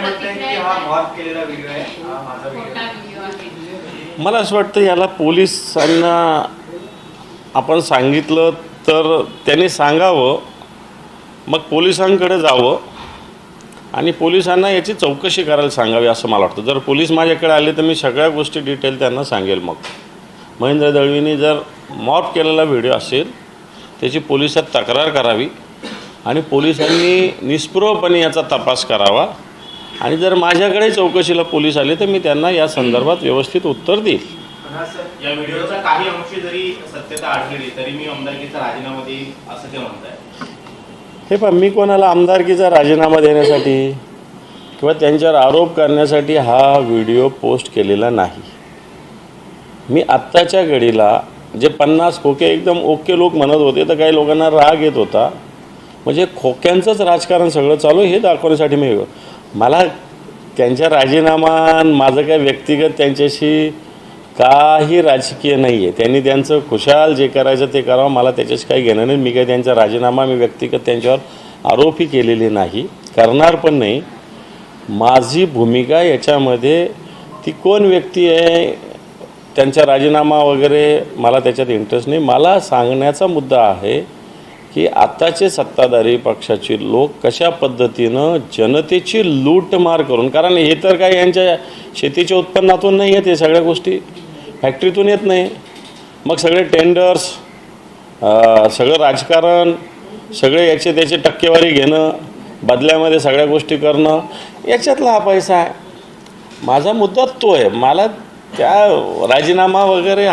म्हणताय की हा मॉर्फ केलेला व्हिडिओ आहे, हा माझा व्हिडिओ आहे? मला असं वाटतं याला पोलिसांना आपण सांगितलं तर त्यांनी सांगावं, मग पोलिसांकडे जावं आणि पोलिसांना याची चौकशी करायला सांगावी असं मला वाटतं. जर पोलीस माझ्याकडे आले तर मी सगळ्या गोष्टी डिटेल त्यांना सांगेल. मग महेंद्र दळवींनी जर मॉर्फ केलेला व्हिडिओ असेल त्याची पोलिसात तक्रार करावी आणि पोलिसांनी निष्प्रभपणे याचा तपास करावा आणि जर माझ्याकडे चौकशीला पोलीस आले तर मी त्यांना या संदर्भात व्यवस्थित उत्तर देईल. या व्हिडिओचा काही अंशी जरी सत्यता आढळली तरी मी आमदारकीचा राजीनामा देईल असं ते म्हणत आहे. हे पण मी कोणाला आमदारकीचा राजीनामा देण्यासाठी किंवा त्यांच्यावर आरोप करण्यासाठी हा व्हिडिओ पोस्ट केलेला नाही. मी आत्ताच्या घडीला जे 50 खोके एकदम ओके लोक म्हणत होते तर काही लोकांना राग येत होता, म्हणजे खोक्यांचंच राजकारण सगळं चालू हे दाखवण्यासाठी मला त्यांच्या राजीनामा माझं काय व्यक्तिगत त्यांच्याशी काही राजकीय नाही आहे. त्यांनी त्यांचं खुशाल जे करायचं ते करावं, मला त्याच्याशी काही घेणं नाही. मी काही त्यांचा राजीनामा मी व्यक्तिगत त्यांच्यावर आरोपही केलेली नाही, करणार पण नाही. माझी भूमिका याच्यामध्ये ती कोण व्यक्ती आहे त्यांचा राजीनामा वगैरे मला त्याच्यात इंटरेस्ट नाही. मला सांगण्याचा मुद्दा आहे की आत्ताचे सत्ताधारी पक्षाचे लोक कशा पद्धतीनं जनतेची लूटमार करून, कारण हे तर काही यांच्या शेतीच्या उत्पन्नातून नाही येत, हे सगळ्या गोष्टी फॅक्टरीतून येत नाही. मग सगळे टेंडर्स, सगळं राजकारण, सगळे याचे त्याचे टक्केवारी घेणं, बदल्यामध्ये सगळ्या गोष्टी करणं, याच्यातला हा पैसा आहे. माझा मुद्दा तो आहे. मला त्या राजीनामा वगैरे